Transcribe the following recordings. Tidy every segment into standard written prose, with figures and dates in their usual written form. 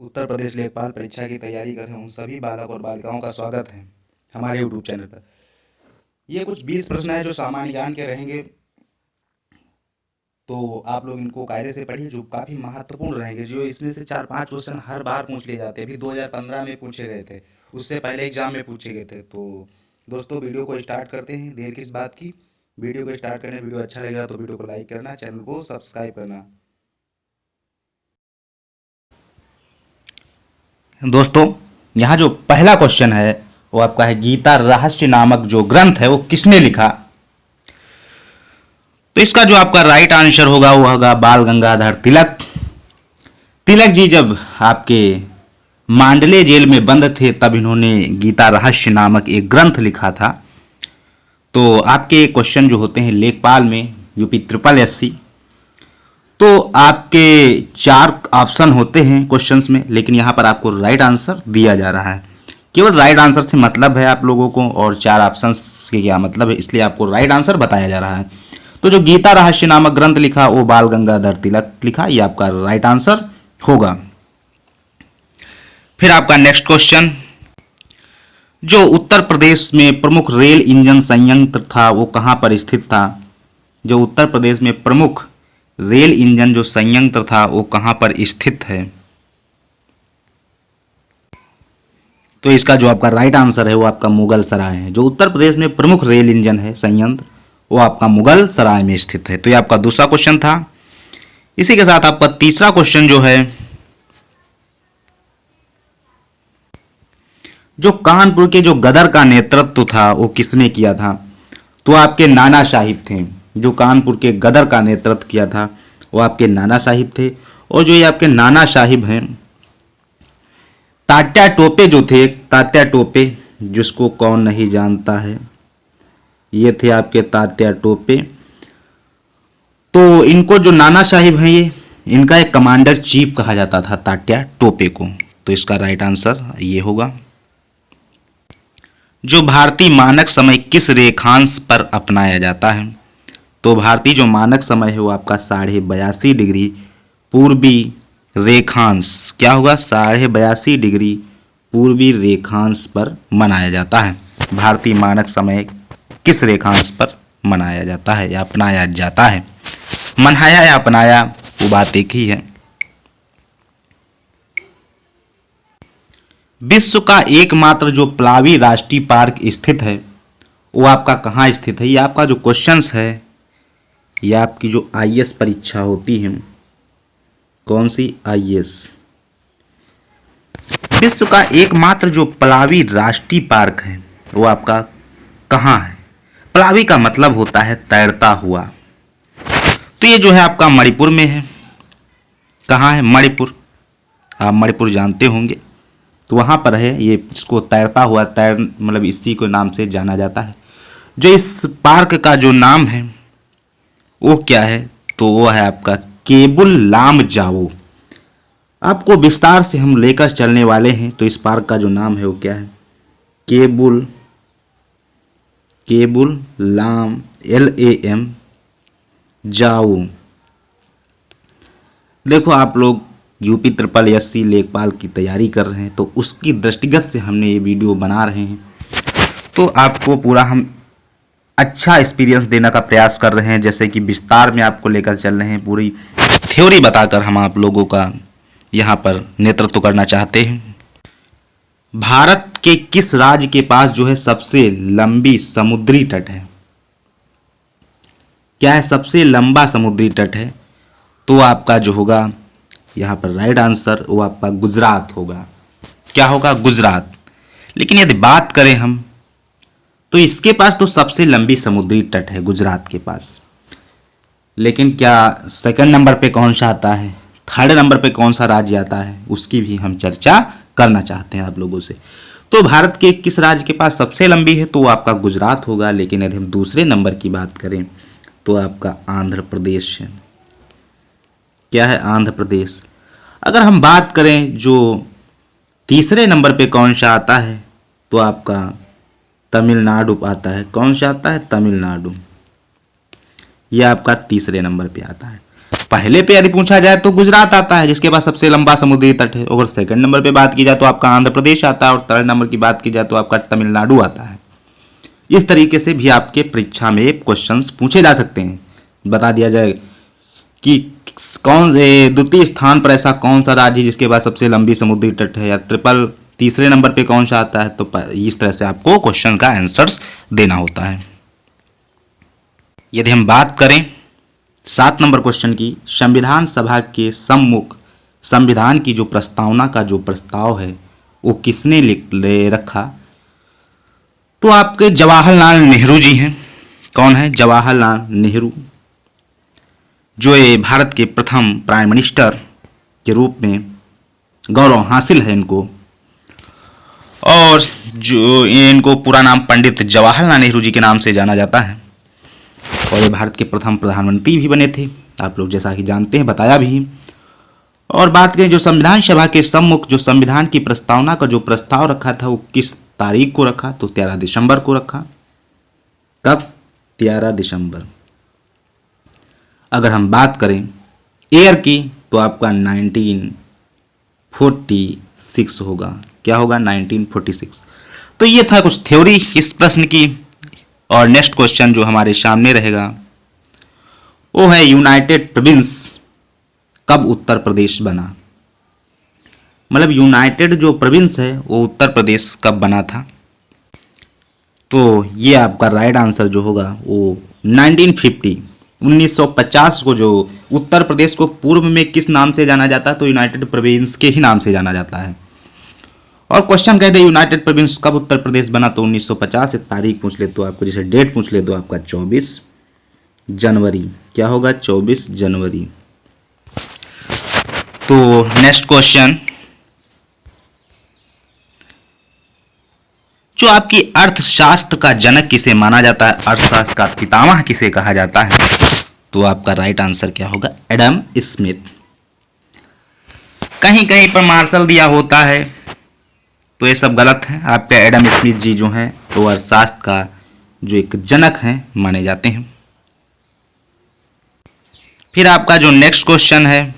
उत्तर प्रदेश लेखपाल परीक्षा की तैयारी कर रहे उन सभी बालक और बालिकाओं का स्वागत है हमारे यूट्यूब चैनल पर। ये कुछ 20 प्रश्न है जो सामान्य ज्ञान के रहेंगे, तो आप लोग इनको कायदे से पढ़िए, जो काफ़ी महत्वपूर्ण रहेंगे। जो इसमें से 4-5 क्वेश्चन हर बार पूछ लिए जाते हैं, अभी 2015 में पूछे गए थे, उससे पहले एग्जाम में पूछे गए थे। तो दोस्तों, वीडियो को स्टार्ट करते हैं, देर किस बात की। वीडियो को स्टार्ट करने, वीडियो अच्छा लगेगा तो वीडियो को लाइक करना, चैनल को सब्सक्राइब करना। दोस्तों, यहाँ जो पहला क्वेश्चन है वो आपका है, गीता रहस्य नामक जो ग्रंथ है वो किसने लिखा। तो इसका जो आपका राइट आंसर होगा वो होगा बाल गंगाधर तिलक। तिलक जी जब आपके मांडले जेल में बंद थे तब इन्होंने गीता रहस्य नामक एक ग्रंथ लिखा था। तो आपके क्वेश्चन जो होते हैं लेखपाल में यूपी SSS, तो आपके 4 ऑप्शन होते हैं क्वेश्चंस में, लेकिन यहाँ पर आपको राइट आंसर दिया जा रहा है। केवल राइट आंसर से मतलब है आप लोगों को, और 4 ऑप्शंस के क्या मतलब है, इसलिए आपको राइट आंसर बताया जा रहा है। तो जो गीता रहस्य नामक ग्रंथ लिखा वो बाल गंगाधर तिलक लिखा, ये आपका राइट आंसर होगा। फिर आपका नेक्स्ट क्वेश्चन, जो उत्तर प्रदेश में प्रमुख रेल इंजन संयंत्र था वो कहाँ पर स्थित था। जो उत्तर प्रदेश में प्रमुख रेल इंजन जो संयंत्र था वो कहाँ पर स्थित है। तो इसका जो आपका राइट आंसर है वो आपका मुगल सराय है। जो उत्तर प्रदेश में प्रमुख रेल इंजन है संयंत्र वो आपका मुगल सराय में स्थित है। तो ये आपका दूसरा क्वेश्चन था। इसी के साथ आपका तीसरा क्वेश्चन जो है, जो कानपुर के जो गदर का नेतृत्व था वो किसने किया था। तो आपके नाना साहिब थे। जो कानपुर के गदर का नेतृत्व किया था वो आपके नाना साहिब थे। और जो ये आपके नाना साहिब हैं, तात्या टोपे जो थे, तात्या टोपे जिसको कौन नहीं जानता है, ये थे आपके तात्या टोपे। तो इनको जो नाना साहिब हैं, ये इनका एक कमांडर चीफ कहा जाता था तात्या टोपे को। तो इसका राइट आंसर ये होगा। जो भारतीय मानक समय किस रेखांश पर अपनाया जाता है। तो भारतीय जो मानक समय है वो आपका 82.5 डिग्री पूर्वी रेखांश, क्या होगा, 82.5 डिग्री पूर्वी रेखांश पर मनाया जाता है। भारतीय मानक समय किस रेखांश पर मनाया जाता है या अपनाया जाता है। मनाया या अपनाया वो बात एक ही है। विश्व का एकमात्र जो पलावी राष्ट्रीय पार्क स्थित है वो आपका कहाँ स्थित है। ये आपका जो क्वेश्चंस है, ये आपकी जो IAS परीक्षा होती है, कौन सी IAS, विश्व का एकमात्र जो पलावी राष्ट्रीय पार्क है वो आपका कहाँ है। पलावी का मतलब होता है तैरता हुआ। तो ये जो है आपका मणिपुर में है। कहाँ है, मणिपुर। आप मणिपुर जानते होंगे, तो वहाँ पर है ये, इसको तैरता हुआ, तैर मतलब इसी को नाम से जाना जाता है। जो इस पार्क का जो नाम है वो क्या है, तो वो है आपका केबुल लामजाओ। आपको विस्तार से हम लेकर चलने वाले हैं। तो इस पार्क का जो नाम है वो क्या है, केबुल लाम LAM जाओ। देखो, आप लोग यूपी SSS लेखपाल की तैयारी कर रहे हैं, तो उसकी दृष्टिगत से हमने ये वीडियो बना रहे हैं। तो आपको पूरा हम अच्छा एक्सपीरियंस देने का प्रयास कर रहे हैं, जैसे कि विस्तार में आपको लेकर चल रहे हैं। पूरी थ्योरी बताकर हम आप लोगों का यहाँ पर नेतृत्व करना चाहते हैं। भारत के किस राज्य के पास जो है सबसे लंबी समुद्री तट है। क्या है, सबसे लंबा समुद्री तट है। तो आपका जो होगा यहाँ पर राइट आंसर वो आपका गुजरात होगा। क्या होगा, गुजरात। लेकिन यदि बात करें हम, तो इसके पास तो सबसे लंबी समुद्री तट है गुजरात के पास, लेकिन क्या सेकंड नंबर पे कौन सा आता है, थर्ड नंबर पे कौन सा राज्य आता है, उसकी भी हम चर्चा करना चाहते हैं आप लोगों से। तो भारत के किस राज्य के पास सबसे लंबी है, तो वो आपका गुजरात होगा। लेकिन यदि हम दूसरे नंबर की बात करें तो आपका आंध्र प्रदेश है। क्या है, आंध्र प्रदेश। अगर हम बात करें जो तीसरे नंबर पे कौन सा आता है, तो आपका तमिलनाडु आता है। कौन सा आता है, तमिलनाडु। यह आपका तीसरे नंबर पे आता है। पहले पे यदि पूछा जाए तो गुजरात आता है जिसके पास सबसे लंबा समुद्री तट है। अगर सेकंड नंबर पे बात की जाए तो आपका आंध्र प्रदेश आता है और थर्ड नंबर की बात की जाए तो आपका तमिलनाडु आता है। इस तरीके से भी आपके परीक्षा में क्वेश्चंस पूछे जा सकते हैं। बता दिया जाए कि कौन द्वितीय स्थान पर ऐसा कौन सा राज्य है जिसके पास सबसे लंबी समुद्री तट है, या ट्रिपल तीसरे नंबर पे कौन सा आता है। तो इस तरह से आपको क्वेश्चन का आंसर्स देना होता है। यदि हम बात करें 7 नंबर क्वेश्चन की, संविधान सभा के सम्मुख संविधान की जो प्रस्तावना का जो प्रस्ताव है वो किसने ले रखा, तो आपके जवाहरलाल नेहरू जी हैं। कौन है? जवाहरलाल नेहरू, जो ये भारत के प्रथम प्राइम मिनिस्टर के रूप में गौरव हासिल है इनको, और जो इनको पूरा नाम पंडित जवाहरलाल नेहरू जी के नाम से जाना जाता है, और ये भारत के प्रथम प्रधानमंत्री भी बने थे, आप लोग जैसा कि जानते हैं, बताया भी। और बात करें जो संविधान सभा के सम्मुख जो संविधान की प्रस्तावना का जो प्रस्ताव रखा था वो किस तारीख को रखा, तो 13 दिसंबर को रखा। कब? 13 दिसंबर। अगर हम बात करें ईयर की तो आपका 1946 होगा। क्या होगा? 1946। तो ये था कुछ थ्योरी इस प्रश्न की। और नेक्स्ट क्वेश्चन जो हमारे सामने रहेगा वो है यूनाइटेड प्रोविंस कब उत्तर प्रदेश बना। मतलब यूनाइटेड जो प्रोविंस है वो उत्तर प्रदेश कब बना था। तो ये आपका राइट आंसर जो होगा वो 1950 को जो उत्तर प्रदेश को पूर्व में किस नाम से जाना जाता है, तो यूनाइटेड प्रोविंस के ही नाम से जाना जाता है। और क्वेश्चन कहते हैं यूनाइटेड प्रोविंस कब उत्तर प्रदेश बना, तो 1950 से तारीख पूछ ले तो आपको, जैसे डेट पूछ ले तो आपका 24 जनवरी। क्या होगा? 24 जनवरी। तो नेक्स्ट क्वेश्चन, जो आपकी अर्थशास्त्र का जनक किसे माना जाता है, अर्थशास्त्र का पितामह किसे कहा जाता है, तो आपका राइट आंसर क्या होगा? Adam Smith. कहीं कहीं पर मार्शल दिया होता है तो ये सब गलत है। आपके एडम स्मिथ जी जो हैं तो अर्थशास्त्र का जो एक जनक हैं माने जाते हैं। फिर आपका जो नेक्स्ट क्वेश्चन है,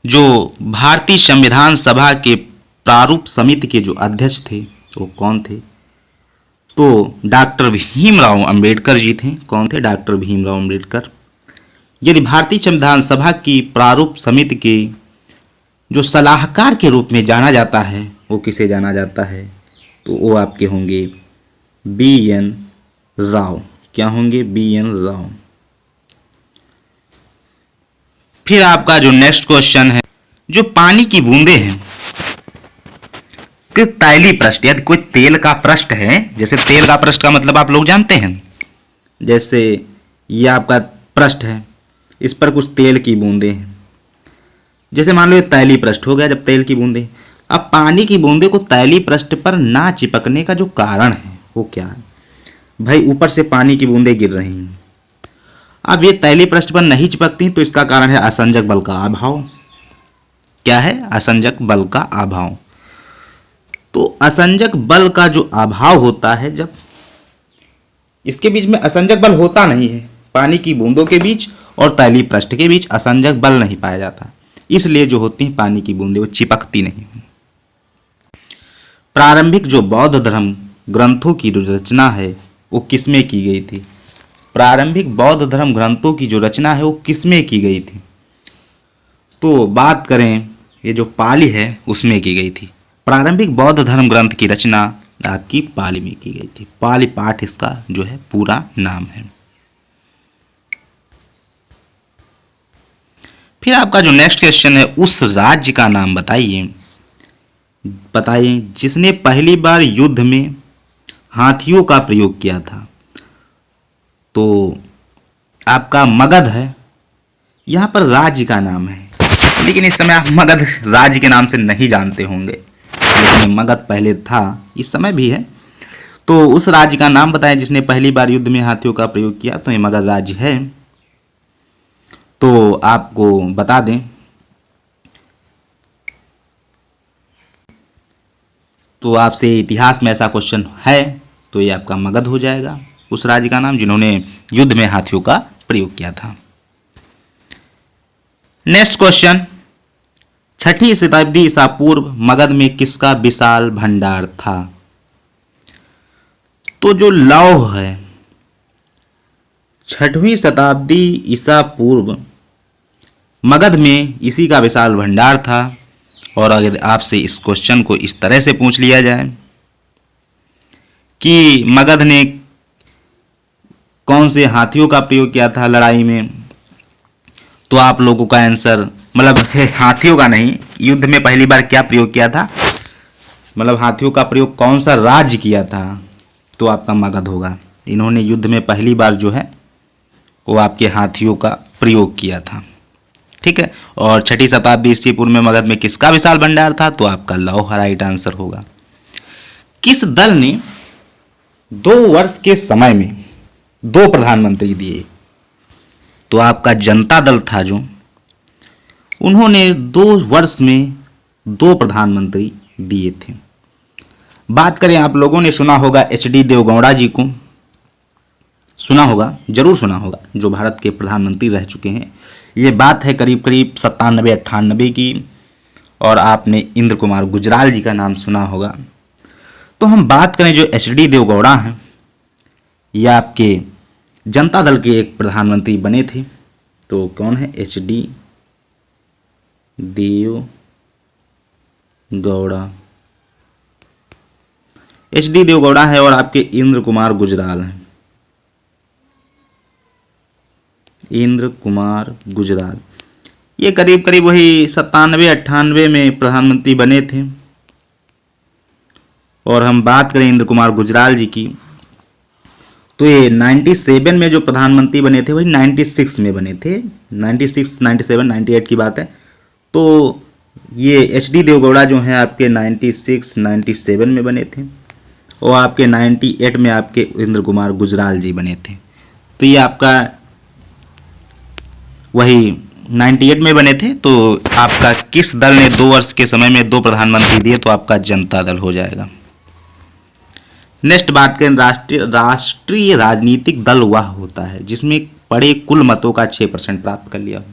जो भारतीय संविधान सभा के प्रारूप समिति के जो अध्यक्ष थे वो कौन थे, तो डॉक्टर भीमराव अंबेडकर जी थे। कौन थे? डॉक्टर भीमराव अंबेडकर। यदि भारतीय संविधान सभा की प्रारूप समिति के जो सलाहकार के रूप में जाना जाता है वो किसे जाना जाता है, तो वो आपके होंगे BN राव। क्या होंगे? BN राव। फिर आपका जो नेक्स्ट क्वेश्चन है, जो पानी की बूंदें हैं कि तैली पृष्ठ, यदि कोई तेल का पृष्ठ है, जैसे तेल का पृष्ठ का मतलब आप लोग जानते हैं, जैसे ये आपका पृष्ठ है, इस पर कुछ तेल की बूंदें हैं, जैसे मान लो ये तैली पृष्ठ हो गया। जब तेल की बूंदें, अब पानी की बूंदें को तैली पृष्ठ पर ना चिपकने का जो कारण है वो क्या है? भाई ऊपर से पानी की बूंदें गिर रही हैं, अब ये तैली पृष्ठ पर नहीं चिपकती, तो इसका कारण है असंजक बल का अभाव। क्या है? असंजक बल का अभाव। तो असंजक बल का जो अभाव होता है, जब इसके बीच में असंजक बल होता नहीं है, पानी की बूंदों के बीच और तैली पृष्ठ के बीच असंजक बल नहीं पाया जाता, इसलिए जो होती हैं पानी की बूंदें वो चिपकती नहीं। प्रारंभिक जो बौद्ध धर्म ग्रंथों की जो रचना है वो किसमें की गई थी? प्रारंभिक बौद्ध धर्म ग्रंथों की जो रचना है वो किसमें की गई थी, तो बात करें ये जो पाली है उसमें की गई थी। प्रारंभिक बौद्ध धर्म ग्रंथ की रचना आपकी पाली में की गई थी। पाली पाठ इसका जो है पूरा नाम है। फिर आपका जो नेक्स्ट क्वेश्चन है, उस राज्य का नाम बताइए जिसने पहली बार युद्ध में हाथियों का प्रयोग किया था, तो आपका मगध है। यहाँ पर राज्य का नाम है, लेकिन इस समय आप मगध राज्य के नाम से नहीं जानते होंगे, लेकिन मगध पहले था, इस समय भी है। तो उस राज्य का नाम बताएं जिसने पहली बार युद्ध में हाथियों का प्रयोग किया, तो ये मगध राज्य है। तो आपको बता दें, तो आपसे इतिहास में ऐसा क्वेश्चन है तो ये आपका मगध हो जाएगा, उस राज्य का नाम जिन्होंने युद्ध में हाथियों का प्रयोग किया था। नेक्स्ट क्वेश्चन, 6वीं शताब्दी ईसा पूर्व मगध में किसका विशाल भंडार था? तो जो लौह है, 6वीं शताब्दी ईसा पूर्व मगध में इसी का विशाल भंडार था। और अगर आपसे इस क्वेश्चन को इस तरह से पूछ लिया जाए कि मगध ने कौन से हाथियों का प्रयोग किया था लड़ाई में, तो आप लोगों का आंसर, मतलब हाथियों का नहीं, युद्ध में पहली बार क्या प्रयोग किया था, मतलब हाथियों का प्रयोग कौन सा राज्य किया था, तो आपका मगध होगा। इन्होंने युद्ध में पहली बार जो है वो आपके हाथियों का प्रयोग किया था। ठीक है। और 6वीं शताब्दी ईसा पूर्व में मगध में किसका विशाल भंडार था, तो आपका लौह राइट आंसर होगा। किस दल ने 2 वर्ष के समय में 2 प्रधानमंत्री दिए, तो आपका जनता दल था जो, उन्होंने 2 वर्ष में 2 प्रधानमंत्री दिए थे। बात करें, आप लोगों ने सुना होगा एचडी देवगौड़ा जी को, सुना होगा, जरूर सुना होगा, जो भारत के प्रधानमंत्री रह चुके हैं। ये बात है करीब करीब 97-98 की। और आपने इंद्र कुमार गुजराल जी का नाम सुना होगा। तो हम बात करें जो एचडी देवगौड़ा हैं, ये आपके जनता दल के एक प्रधानमंत्री बने थे। तो कौन है? एचडी देवगौड़ा, एचडी देवगौड़ा है। और आपके इंद्र कुमार गुजराल हैं, इंद्र कुमार गुजराल। ये करीब करीब वही 97-98 में प्रधानमंत्री बने थे। और हम बात करें इंद्र कुमार गुजराल जी की, तो ये 97 में जो प्रधानमंत्री बने थे वही 96 में बने थे। 96, 97, 98 की बात है। तो ये एचडी देवगौड़ा जो हैं आपके 96, 97 में बने थे। और आपके 98 में आपके इंद्र कुमार गुजराल जी बने थे। तो ये आपका वही 98 में बने थे। तो आपका किस दल ने 2 वर्ष के समय में 2 प्रधानमंत्री दिए, तो आपका जनता दल हो जाएगा। नेक्स्ट बात करें, राष्ट्रीय राजनीतिक दल वह होता है जिसमें पड़े कुल मतों का 6% प्राप्त कर लिया हो।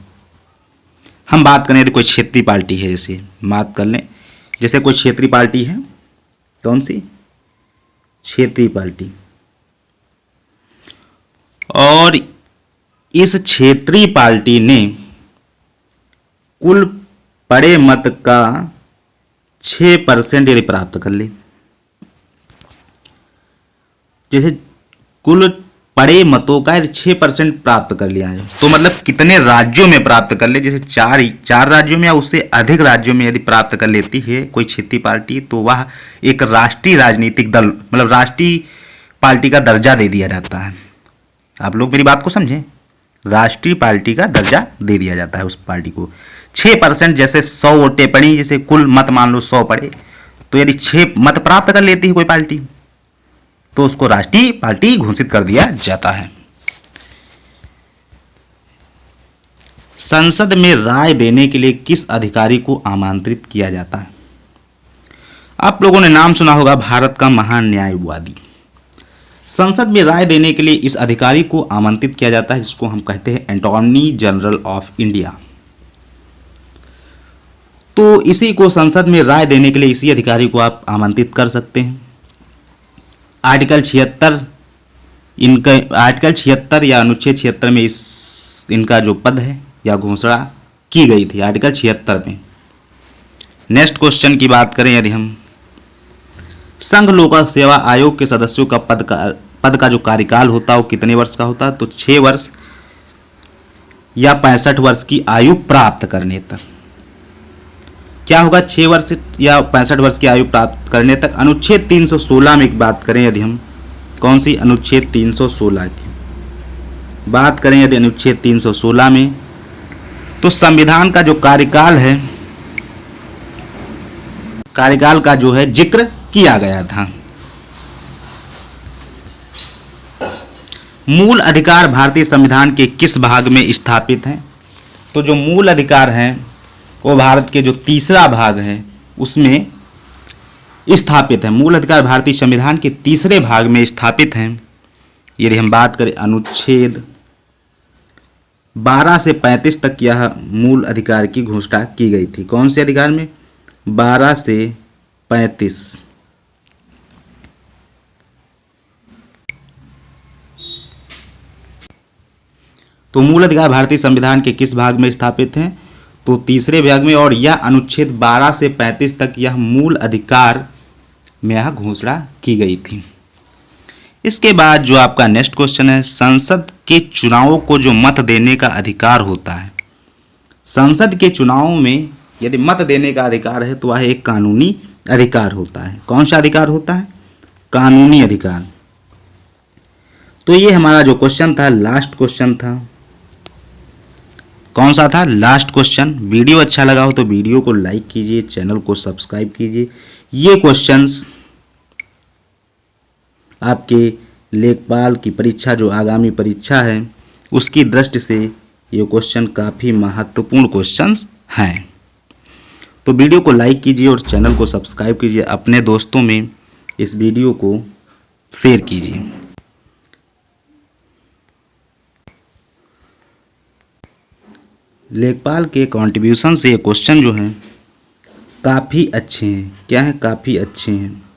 हम बात करें यदि कोई क्षेत्रीय पार्टी है, जैसे बात कर लें, जैसे कोई क्षेत्रीय पार्टी है, कौन सी? क्षेत्रीय पार्टी। और इस क्षेत्रीय पार्टी ने कुल पड़े मत का 6% यदि प्राप्त कर ले, जैसे कुल पड़े मतों का 6% प्राप्त कर लिया है, तो मतलब कितने राज्यों में प्राप्त कर ले, जैसे 4 राज्यों में या उससे अधिक राज्यों में यदि प्राप्त कर लेती है कोई क्षेत्रीय पार्टी, तो वह एक राष्ट्रीय राजनीतिक दल, मतलब राष्ट्रीय पार्टी का दर्जा दे दिया जाता है। आप लोग मेरी बात को समझें, राष्ट्रीय पार्टी का दर्जा दे दिया जाता है उस पार्टी को। 6%, जैसे 100 वोटें पड़ी, जैसे कुल मत मान लो 100 पड़े, तो यदि 6 मत प्राप्त कर लेती है कोई पार्टी, तो उसको राष्ट्रीय पार्टी घोषित कर दिया जाता है। संसद में राय देने के लिए किस अधिकारी को आमंत्रित किया जाता है? आप लोगों ने नाम सुना होगा, भारत का महान न्यायवादी। संसद में राय देने के लिए इस अधिकारी को आमंत्रित किया जाता है, जिसको हम कहते हैं अटॉर्नी जनरल ऑफ इंडिया। तो इसी को संसद में राय देने के लिए इसी अधिकारी को आप आमंत्रित कर सकते हैं। आर्टिकल 76 या अनुच्छेद 76 में इनका जो पद है या घोषणा की गई थी, आर्टिकल 76 में। नेक्स्ट क्वेश्चन की बात करें, यदि हम संघ लोक सेवा आयोग के सदस्यों का पद का जो कार्यकाल होता है वो कितने वर्ष का होता है? तो 6 वर्ष या 65 वर्ष की आयु प्राप्त करने तक। क्या होगा? 6 वर्ष या 65 वर्ष की आयु प्राप्त करने तक। अनुच्छेद 316 में बात करें यदि हम, कौन सी? अनुच्छेद 316 की बात करें यदि अनुच्छेद 316 में, तो संविधान का जो कार्यकाल है, कार्यकाल का जो है जिक्र किया गया था। मूल अधिकार भारतीय संविधान के किस भाग में स्थापित हैं? तो जो मूल अधिकार हैं वो भारत के जो तीसरा भाग है उसमें स्थापित है। मूल अधिकार भारतीय संविधान के तीसरे भाग में स्थापित हैं। यदि हम बात करें अनुच्छेद 12 से 35 तक यह मूल अधिकार की घोषणा की गई थी। कौन से अधिकार में? 12 से 35। तो मूल अधिकार भारतीय संविधान के किस भाग में स्थापित हैं? तो तीसरे भाग में, और यह अनुच्छेद 12 से 35 तक यह मूल अधिकार में यह घोषणा की गई थी। इसके बाद जो आपका नेक्स्ट क्वेश्चन है, संसद के चुनावों को जो मत देने का अधिकार होता है, संसद के चुनावों में यदि मत देने का अधिकार है तो वह एक कानूनी अधिकार होता है। कौन सा अधिकार होता है? कानूनी अधिकार। तो ये हमारा जो क्वेश्चन था, लास्ट क्वेश्चन था। कौन सा था? Last question. वीडियो अच्छा लगा हो तो वीडियो को लाइक कीजिए, चैनल को सब्सक्राइब कीजिए। ये क्वेश्चंस आपके लेखपाल की परीक्षा, जो आगामी परीक्षा है, उसकी दृष्टि से ये क्वेश्चन काफ़ी महत्वपूर्ण क्वेश्चंस हैं। तो वीडियो को लाइक कीजिए और चैनल को सब्सक्राइब कीजिए। अपने दोस्तों में इस वीडियो को शेयर कीजिए। लेखपाल के कंट्रीब्यूशन से ये क्वेश्चन जो हैं काफ़ी अच्छे हैं। क्या हैं? काफ़ी अच्छे हैं।